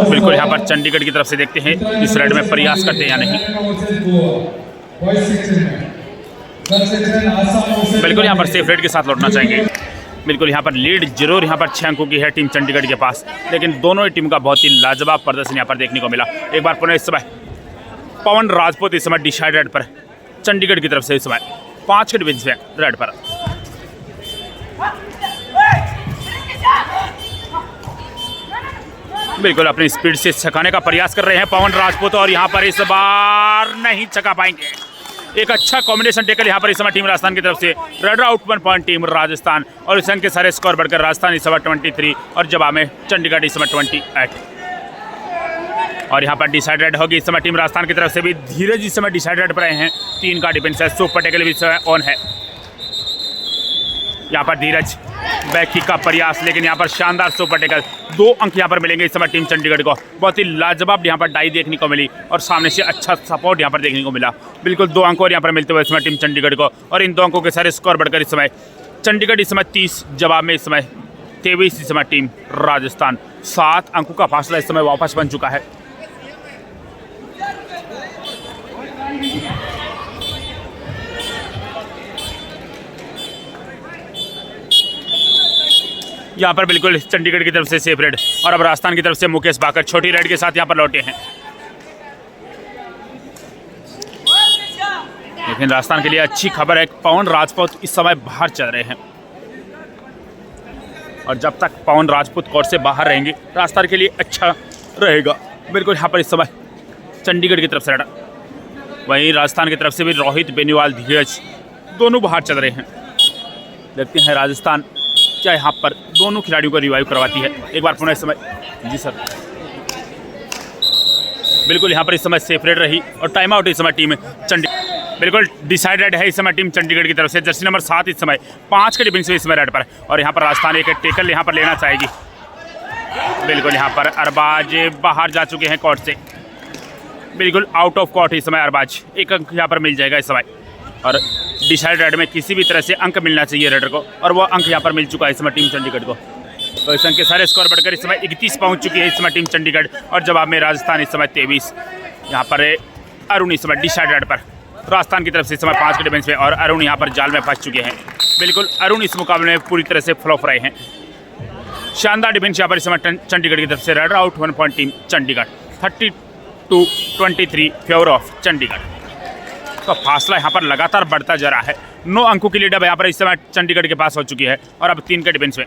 Speaker 1: बिल्कुल यहाँ पर चंडीगढ़ की तरफ से देखते हैं इस रेड में प्रयास करते हैं या नहीं। बिल्कुल यहाँ पर सेफ रेड के साथ लौटना चाहेंगे। बिल्कुल यहाँ पर लीड जरूर यहाँ पर 6 अंकों की है टीम चंडीगढ़ के पास, लेकिन दोनों ही टीम का बहुत ही लाजवाब प्रदर्शन यहाँ पर देखने को मिला। एक बार पुनः इस समय पवन राजपूत इस समय डिसाइड रेड पर चंडीगढ़ की तरफ से इस समय 5 के डिफेंस में रेड पर। बिल्कुल अपनी स्पीड से छकाने का प्रयास कर रहे हैं पवन राजपूत और यहाँ पर इस बार नहीं छका पाएंगे। एक अच्छा कॉम्बिनेशन टेकल यहाँ पर इस समय टीम राजस्थान की तरफ से। Red out 1 point team Rajasthan और इस अंक के सारे स्कोर बढ़कर राजस्थान इस समय 23 और जवाब में चंडीगढ़ इस समय 28। और यहाँ पर डिसाइडेड होगी इस समय टीम राजस्थान की तरफ से भी। धीरज इस समय डिसाइडेड पर आए हैं। 3 का डिफेंस है। सुपर टेकल भी इस समय ऑन है। यहाँ पर धीरज बैक किक का प्रयास, लेकिन यहाँ पर शानदार सुपर टेकल। 2 अंक यहाँ पर मिलेंगे इस समय टीम चंडीगढ़ को। बहुत ही लाजवाब यहाँ पर डाई देखने को मिली और सामने से अच्छा सपोर्ट यहाँ पर देखने को मिला। बिल्कुल 2 अंक और यहाँ पर मिलते हुए इस समय टीम चंडीगढ़ को। और इन 2 अंकों के सारे स्कोर बढ़कर इस समय चंडीगढ़ इस समय 30 जवाब में इस समय 23 इस समय टीम राजस्थान। 7 अंकों का फासला इस समय वापस बन चुका है। यहाँ पर बिल्कुल चंडीगढ़ की तरफ से सेफ रेड और अब राजस्थान की तरफ से मुकेश बाकर छोटी रेड के साथ यहाँ पर लौटे हैं। लेकिन राजस्थान के लिए अच्छी खबर है, पवन राजपूत इस समय बाहर चल रहे हैं और जब तक पवन राजपूत कोर्ट से बाहर रहेंगे राजस्थान के लिए अच्छा रहेगा। बिल्कुल यहाँ पर इस समय चंडीगढ़ की तरफ से रेड, वहीं राजस्थान की तरफ से भी रोहित बेनीवाल धीरज दोनों बाहर चल रहे हैं। देखते हैं राजस्थान क्या यहाँ पर दोनों खिलाड़ियों को रिवाइव करवाती है। एक बार पुनः इस समय जी सर बिल्कुल यहाँ पर इस समय सेफ रेड रही और टाइम आउट इस समय टीम चंडीगढ़ बिल्कुल डिसाइडेड है इस समय टीम चंडीगढ़ की तरफ से। जर्सी नंबर 7 इस समय 5 के डिफेंस में इस समय रेड पर और यहाँ पर राजस्थान एक टेकल यहाँ पर लेना चाहेगी। बिल्कुल यहाँ पर अरबाज बाहर जा चुके हैं कोर्ट से। बिल्कुल आउट ऑफ कोर्ट इस समय अरबाज। 1 अंक यहाँ पर मिल जाएगा इस समय और डिसाइड रेड में किसी भी तरह से अंक मिलना चाहिए रेडर को और वो अंक यहाँ पर मिल चुका है इस समय टीम चंडीगढ़ को। तो इस अंक के सारे स्कोर बढ़कर इस समय 31 पहुँच चुकी है इस समय टीम चंडीगढ़ और जवाब में राजस्थान इस समय 23। यहाँ पर अरुण इस समय डिसाइड रेड पर राजस्थान की तरफ से इस समय 5 के डिफेंस में और अरुण यहाँ पर जाल में फंस चुके हैं। बिल्कुल अरुण इस मुकाबले में पूरी तरह से फ्लॉप रहे हैं। शानदार डिफेंस यहाँ पर इस समय चंडीगढ़ की तरफ से। Red out 1 point team Chandigarh 32-23 favour of Chandigarh. तो फासला यहाँ पर लगातार बढ़ता जा रहा है। 9 अंकों की लीड अब यहाँ पर इस समय चंडीगढ़ के पास हो चुकी है और अब 3 के डिफेंस में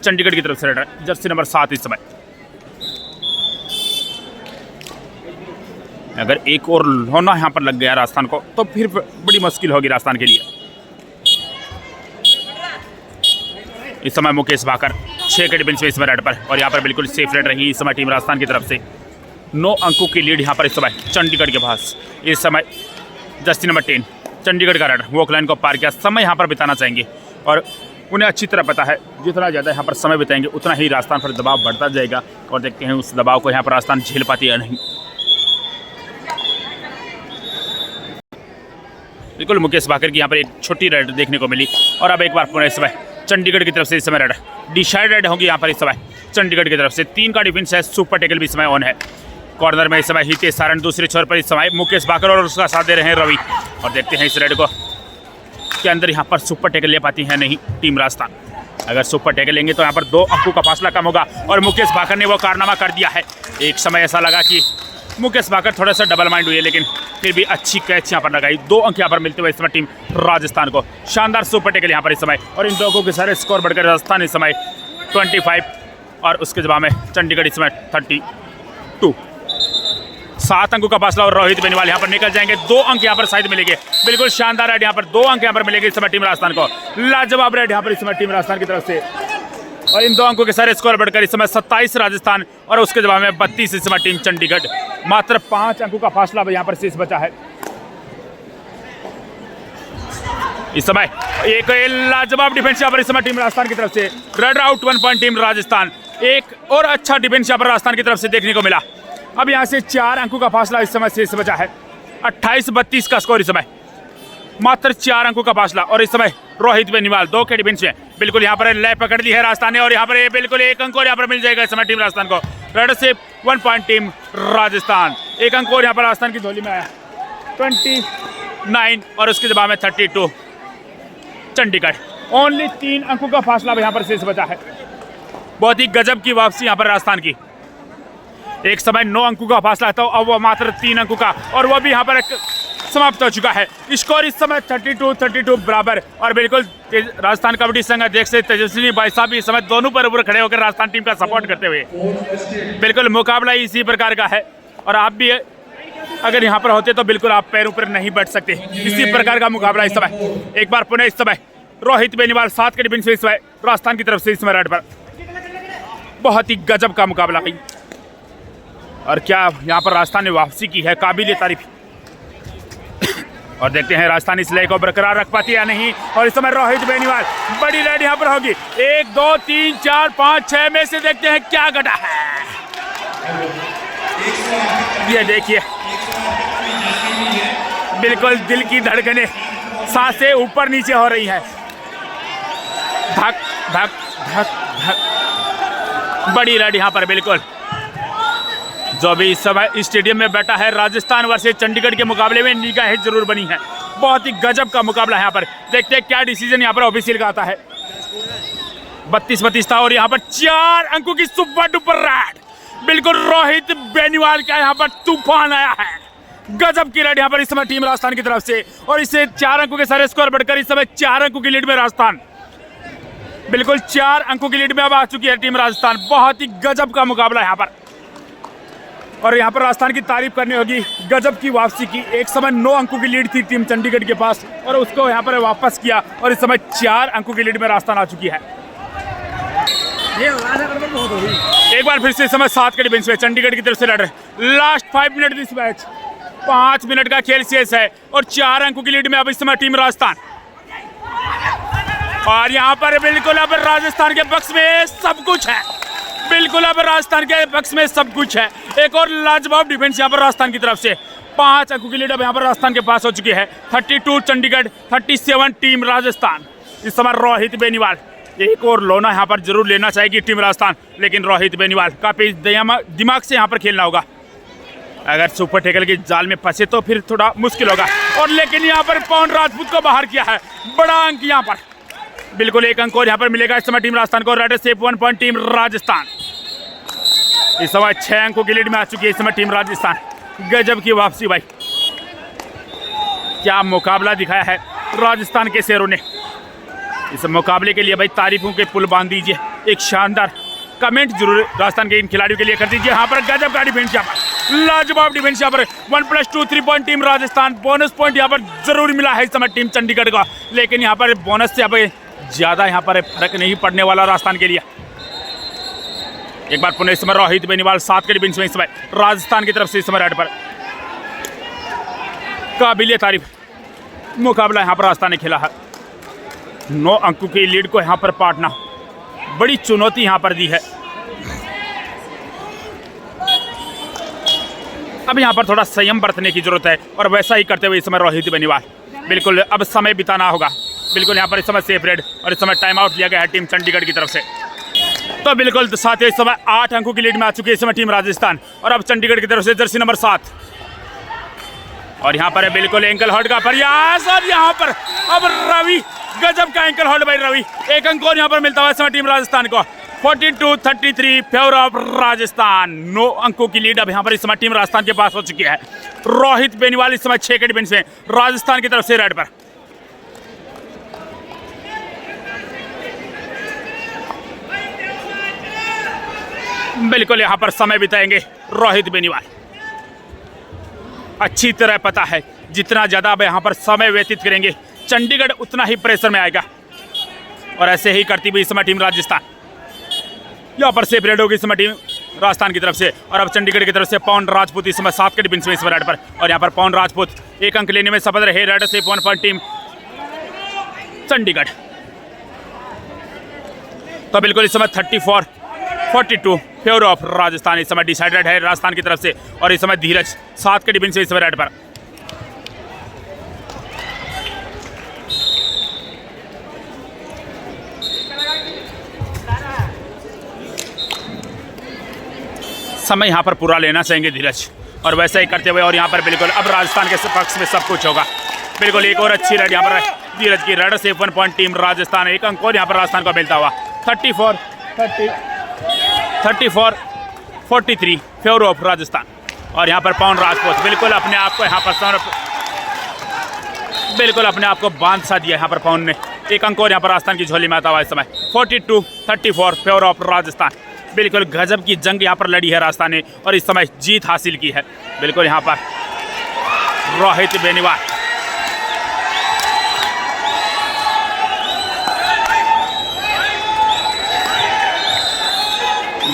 Speaker 1: चंडीगढ़ की तरफ से रेडर जर्सी नंबर 7 इस समय। अगर एक और होना यहाँ पर लग गया राजस्थान को तो फिर बड़ी मुश्किल होगी राजस्थान के लिए। इस समय मुकेश बाकर 6 के डिफेंस में इस समय रेड पर, और यहाँ पर बिल्कुल सेफ रेड रही इस समय टीम राजस्थान की तरफ से। 9 अंकों की लीड यहाँ पर इस समय चंडीगढ़ के पास। इस समय जर्सी नंबर 10 चंडीगढ़ का रेड वॉक लाइन को पार किया, समय यहाँ पर बिताना चाहेंगे और उन्हें अच्छी तरह पता है जितना ज़्यादा यहाँ पर समय बिताएंगे उतना ही राजस्थान पर दबाव बढ़ता जाएगा, और देखते हैं उस दबाव को यहाँ पर राजस्थान झेल पाती है या नहीं। बिल्कुल मुकेश भाकर की यहाँ पर एक छोटी रेड देखने को मिली, और अब एक बार पुनः इस समय चंडीगढ़ की तरफ से इस समय रेड डिसाइड रेड होगी यहाँ पर इस समय चंडीगढ़ की तरफ से। 3 का डिफेंस है, सुपर टेकल भी इस समय ऑन है। कॉर्नर में इस समय हितेश सारण, दूसरे छोर पर इस समय मुकेश भाकर और उसका साथ दे रहे हैं रवि, और देखते हैं इस रेड को के अंदर यहाँ पर सुपर टेकल ले पाती है नहीं टीम राजस्थान। अगर सुपर टेकल लेंगे तो यहाँ पर 2 अंकों का फासला कम होगा, और मुकेश भाकर ने वो कारनामा कर दिया है। एक समय ऐसा लगा कि मुकेश भाकर थोड़ा सा डबल माइंड हुए, लेकिन फिर भी अच्छी कैच यहाँ पर लगाई। 2 अंक यहाँ पर मिलते हुए इस समय टीम राजस्थान को। शानदार सुपर टेकल यहाँ पर इस समय, और इन 2 अंकों के सारे स्कोर बढ़कर राजस्थान इस समय 25, और उसके जवाब में चंडीगढ़ इस समय 32। 7 अंकों का फासला, और रोहित बेनीवाल यहाँ पर निकल जाएंगे। 2 अंक यहाँ पर शायद मिलेंगे। बिल्कुल शानदार रेड यहाँ पर 2 अंक यहाँ पर मिलेंगे इस समय टीम राजस्थान को। लाजवाब रेड यहाँ पर इस समय टीम राजस्थान की तरफ से, और इन 2 अंकों के सारे स्कोर बढ़कर इस समय 27 राजस्थान, और उसके जवाब में 32 इस समय टीम चंडीगढ़। मात्र 5 अंकों का फासला यहाँ पर शेष बचा है इस समय। एक लाजवाब डिफेंस यहाँ पर इस समय टीम राजस्थान की तरफ से। Red out 1 point team Rajasthan. एक और अच्छा डिफेंस यहाँ पर राजस्थान की तरफ से देखने को मिला। अब यहाँ से 4 अंकों का फासला इस समय शेष बचा है। 28-32 का स्कोर इस समय, मात्र 4 अंकों का फासला, और इस समय रोहित बेनीवाल 2 के डिफेंस में बिल्कुल यहाँ पर लय पकड़ ली है राजस्थान ने, और यहाँ पर बिल्कुल 1 अंक और यहाँ पर मिल जाएगा इस समय टीम राजस्थान को। रेड से 1 पॉइंट टीम राजस्थान। 1 अंक और यहाँ पर राजस्थान की झोली में आया। 29, और उसके जवाब में 32 चंडीगढ़। ओनली 3 अंकों का फासला यहाँ पर शेष बचा है। बहुत ही गजब की वापसी यहाँ पर राजस्थान की। एक समय 9 अंकों का फासला था, अब वो मात्र 3 अंकों का, और वो भी यहाँ पर समाप्त हो चुका है। स्कोर इस समय 32 बराबर, और बिल्कुल राजस्थान कबड्डी संघ अध्यक्ष तेजस्वी भाई साहब इस समय दोनों पर ऊपर खड़े होकर राजस्थान टीम का सपोर्ट करते हुए। बिल्कुल मुकाबला इसी प्रकार का है, और आप भी अगर यहाँ पर होते तो बिल्कुल आप पैरों पर नहीं बैठ सकते। इसी प्रकार का मुकाबला इस समय। एक बार पुनः इस समय रोहित बेनीवाल 7 के डिफेंस में इस समय राजस्थान की तरफ से इस समय रेड पर। बहुत ही गजब का मुकाबला है, और क्या यहाँ पर राजस्थान ने वापसी की है, काबिल तारीफ। और देखते हैं राजस्थान इस लय को बरकरार रख पाती है या नहीं। और इस समय रोहित बेनीवाल बड़ी रेड यहाँ पर होगी। 1 2 3 4 5 6 में से देखते हैं क्या घटा है। ये देखिए बिल्कुल दिल की धड़कनें, सांसें ऊपर नीचे हो रही है। धक धक धक धक। बड़ी रेड यहाँ पर बिल्कुल। जो भी इस समय स्टेडियम में बैठा है, राजस्थान वर्सेस चंडीगढ़ के मुकाबले में निगाहें जरूर बनी है। बहुत ही गजब का मुकाबला है यहाँ पर। देखते हैं क्या डिसीजन यहाँ पर ऑफिशियल का आता है। 32-32 था, और यहाँ पर 4 अंकों की सुपर डुपर रेड। बिल्कुल रोहित बेनीवाल का यहाँ पर तूफान आया है। गजब की रेड यहाँ पर इस समय टीम राजस्थान की तरफ से, और इससे 4 अंकों के सारे स्कोर बढ़कर इस समय 4 अंकों की लीड में राजस्थान। बिल्कुल 4 अंकों की लीड में अब आ चुकी है टीम राजस्थान। बहुत ही गजब का मुकाबला यहाँ पर, और यहाँ पर राजस्थान की तारीफ करनी होगी गजब की वापसी की। एक समय 9 अंकों की लीड थी टीम चंडीगढ़ के पास, और उसको यहाँ पर वापस किया, और इस समय 4 अंकों की लीड में राजस्थान आ चुकी है। एक बार फिर से इस समय 7 के डिफेंस में चंडीगढ़ की तरफ से लड़ रहे। Last 5 minute this match, 5 minute का खेल शेष है, और 4 अंकों की लीड में अब इस समय टीम राजस्थान। और यहाँ पर बिल्कुल अब राजस्थान के पक्ष में सब कुछ है। बिल्कुल अब राजस्थान के पक्ष में सब कुछ है। एक और लाजवाब डिफेंस यहाँ पर राजस्थान की तरफ से। 5 अंकों की लीड अब यहाँ पर राजस्थान के पास हो चुकी है। 32 चंडीगढ़, 37 टीम राजस्थान। इस समय रोहित बेनीवाल एक और लोना यहाँ पर जरूर लेना चाहेगी टीम राजस्थान, लेकिन रोहित बेनीवाल काफी दिमाग से यहाँ पर खेलना होगा। अगर सुपर टेकल की जाल में फंसे तो फिर थोड़ा मुश्किल होगा, और लेकिन यहाँ पर पवन राजपूत को बाहर किया है। बड़ा अंक यहाँ पर, बिल्कुल 1 अंक और यहाँ पर मिलेगा इस समय टीम राजस्थान को। रेड से 1 पॉइंट टीम राजस्थान। इस समय 6 अंकों की लीड में आ चुकी है इस समय टीम राजस्थान। गजब की वापसी भाई, क्या मुकाबला दिखाया है राजस्थान के शेरों ने। इस मुकाबले के लिए भाई तारीफों के पुल बांध दीजिए। एक शानदार कमेंट जरूर राजस्थान के इन खिलाड़ियों के लिए कर दीजिए। यहाँ पर गजब का डिफेंस, यहाँ पर लाजवाब डिफेंस। यहाँ पर 1+2 3 point team Rajasthan. Bonus point यहाँ पर जरूर मिला है इस समय टीम चंडीगढ़ का, लेकिन यहाँ पर बोनस से यहाँ पर ज़्यादा यहाँ पर फर्क नहीं पड़ने वाला राजस्थान के लिए। एक बार पुनः इस समय रोहित बेनीवाल 7 के बिंच में इस समय राजस्थान की तरफ से इस समय रेड पर काबिलियत तारीफ मुकाबला यहाँ पर राजस्थान ने खेला है। 9 अंकों की लीड को यहाँ पर पाटना बड़ी चुनौती यहाँ पर दी है। अब यहाँ पर थोड़ा संयम बरतने की जरूरत है और वैसा ही करते हुए इस समय रोहित बेनीवाल बिल्कुल अब समय बिताना होगा। बिल्कुल यहाँ पर इस समय सेफ रेड और इस समय टाइम आउट लिया गया है टीम चंडीगढ़ की तरफ से। तो बिल्कुल साथियों इस समय 8 अंकों की लीड में आ चुकी है इस समय टीम राजस्थान और अब चंडीगढ़ की तरफ से जर्सी नंबर 7 और यहाँ पर है बिल्कुल एंकल होल्ड का प्रयास और यहाँ पर अब रवि गजब का एंकल होल्ड भाई रवि। 1 अंक और यहाँ पर मिलता है इस समय टीम राजस्थान को 42-33 फेवर ऑफ राजस्थान। 9 अंकों की लीड अब यहाँ पर इस समय टीम राजस्थान के पास हो चुकी है। रोहित बेनीवाल इस समय 6 के डिफेंस में राजस्थान की तरफ से रेड पर। बिल्कुल यहाँ पर समय बिताएंगे रोहित बेनीवाल। अच्छी तरह पता है जितना ज़्यादा अब यहाँ पर समय व्यतीत करेंगे चंडीगढ़ उतना ही प्रेशर में आएगा और ऐसे ही करती हुई इस समय टीम राजस्थान यहाँ पर सेफ रेड होगी इस समय टीम राजस्थान की तरफ से। और अब चंडीगढ़ की तरफ से पवन राजपूत इस समय 7 के डिफेंस में इस रेड पर और यहाँ पर पवन राजपूत 1 अंक लेने में सफल रहे। रेड से 1 पॉइंट टीम चंडीगढ़। तो बिल्कुल इस समय 34-42 फेवर ऑफ राजस्थान इस समय डिसाइडेड है राजस्थान की तरफ से। और इस समय धीरज 7 के डिफेंस से इस समय रेड पर। समय यहाँ पर पूरा लेना चाहेंगे धीरज और वैसा ही करते हुए और यहाँ पर बिल्कुल अब राजस्थान के पक्ष में सब कुछ होगा। बिल्कुल एक और अच्छी रेड यहाँ पर धीरज की रेड से 1 पॉइंट टीम राजस्थान। 1 अंक और यहाँ पर राजस्थान को मिलता हुआ 34-43 फेवर ऑफ राजस्थान। और यहाँ पर पवन राजपूत बिल्कुल अपने आप को यहाँ पर बिल्कुल अपने आप को बांध सा दिया यहाँ पर पवन ने। 1 अंक और यहाँ पर राजस्थान की झोली में आता हुआ इस समय 42-34 फेवर ऑफ राजस्थान। बिल्कुल गजब की जंग यहाँ पर लड़ी है राजस्थान ने और इस समय जीत हासिल की है। बिल्कुल यहाँ पर रोहित बेनीवाल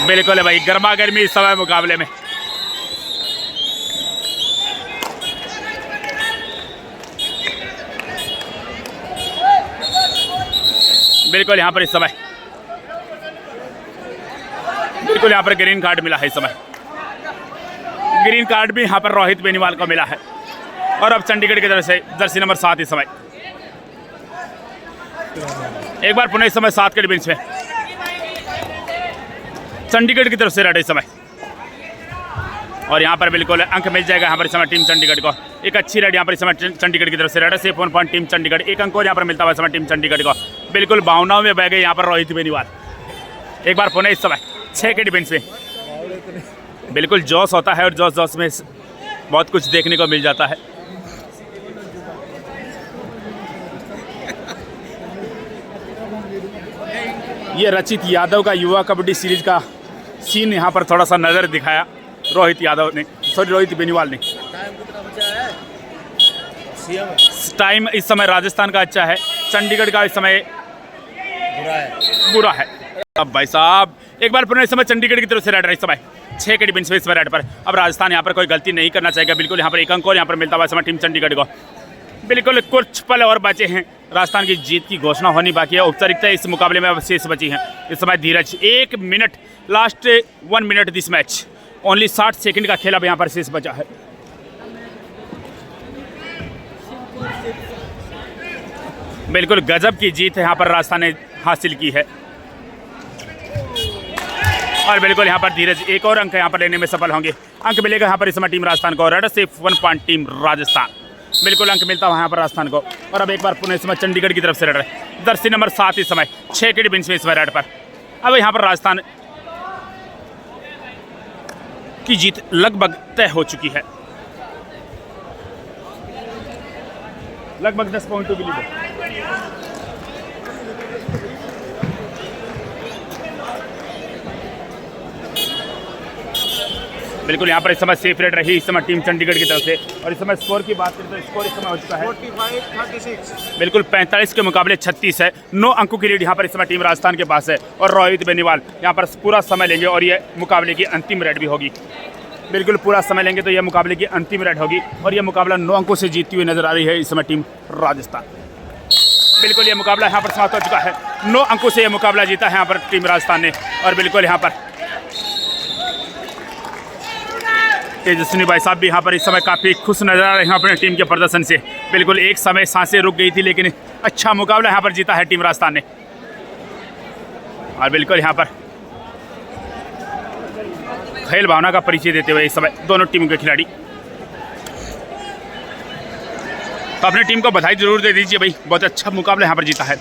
Speaker 1: बिल्कुल है भाई गर्मा गर्मी इस समय मुकाबले में। बिल्कुल यहाँ पर इस समय बिल्कुल यहाँ पर ग्रीन कार्ड मिला है। इस समय ग्रीन कार्ड भी यहाँ पर रोहित बेनीवाल को मिला है। और अब चंडीगढ़ की तरफ से जर्सी नंबर 7 इस समय एक बार पुनः इस समय 7 के डिफेंस में चंडीगढ़ की तरफ से रेड इस समय। और यहाँ पर बिल्कुल अंक मिल जाएगा यहाँ पर इस समय टीम चंडीगढ़ को। एक अच्छी रेड यहाँ पर इस समय चंडीगढ़ की तरफ से रेड से 1 पॉइंट टीम चंडीगढ़। 1 अंक और यहाँ पर मिलता हुआ इस समय टीम चंडीगढ़ को। बिल्कुल भावनाओं में बह गए यहाँ पर रोहित बेनीवाल। एक बार पुनः इस समय 6 के डिफेंस में बिल्कुल जोश होता है और जोश में बहुत कुछ देखने को मिल जाता है। ये रचित यादव का युवा कबड्डी सीरीज का सीन यहाँ पर थोड़ा सा नज़र दिखाया रोहित बेनीवाल ने। टाइम इस समय राजस्थान का अच्छा है, चंडीगढ़ का इस समय बुरा है। अब भाई साहब एक बार पुनः इस समय चंडीगढ़ की तरफ से रेड है इस समय 6 के डिफेंस में इस रेड पर। अब राजस्थान यहाँ पर कोई गलती नहीं करना चाहेगा। बिल्कुल यहाँ पर 1 अंक और यहाँ पर मिलता हुआ इस समय टीम चंडीगढ़ को। बिल्कुल कुछ पल और बचे हैं, राजस्थान की जीत की घोषणा होनी बाकी है। औपचारिकता इस मुकाबले में अब शेष बची है। इस समय धीरज 1 minute last 1 minute this match only 60 second का खेल अब यहाँ पर शेष बचा है। बिल्कुल गजब की जीत यहाँ पर राजस्थान ने हासिल की है। और बिल्कुल यहाँ पर धीरज 1 और अंक यहाँ पर लेने में सफल होंगे। अंक मिलेगा यहाँ पर इस समय टीम राजस्थान को। रेड से 1 पॉइंट टीम राजस्थान। बिल्कुल अंक मिलता है यहाँ पर राजस्थान को। और अब एक बार पुनः इस समय चंडीगढ़ की तरफ से रेड है जर्सी नंबर 7 इस समय 6 के डिफेंस में इस समय रेड पर। अब यहाँ पर राजस्थान की जीत लगभग तय हो चुकी है। लगभग 10 पॉइंटों की लीड है। बिल्कुल यहाँ पर इस समय सेफ रेट रही इस समय टीम चंडीगढ़ की तरफ से। और इस समय स्कोर की बात करें तो स्कोर इस समय हो चुका है
Speaker 3: 45-36।
Speaker 1: बिल्कुल 45 के मुकाबले 36 है। 9 अंकों की लीड यहाँ पर इस समय टीम राजस्थान के पास है। और रोहित बेनीवाल यहाँ पर पूरा समय लेंगे और ये मुकाबले की अंतिम रेड भी होगी। बिल्कुल पूरा समय लेंगे तो यह मुकाबले की अंतिम रेड होगी और यह मुकाबला 9 अंकों से जीतती हुई नजर आ रही है इस समय टीम राजस्थान। बिल्कुल ये मुकाबला यहाँ पर समाप्त हो चुका है। 9 अंकों से यह मुकाबला जीता है यहाँ पर टीम राजस्थान ने। और बिल्कुल यहाँ पर तेजस्विनी भाई साहब भी यहाँ पर इस समय काफ़ी खुश नजर आ रहे हैं अपने टीम के प्रदर्शन से। बिल्कुल एक समय सांसें रुक गई थी लेकिन अच्छा मुकाबला यहाँ पर जीता है टीम राजस्थान ने। और बिल्कुल यहाँ पर खेल भावना का परिचय देते हुए इस समय दोनों टीमों के खिलाड़ी। तो अपनी टीम को बधाई जरूर दे दीजिए भाई, बहुत अच्छा मुकाबला यहाँ पर जीता है।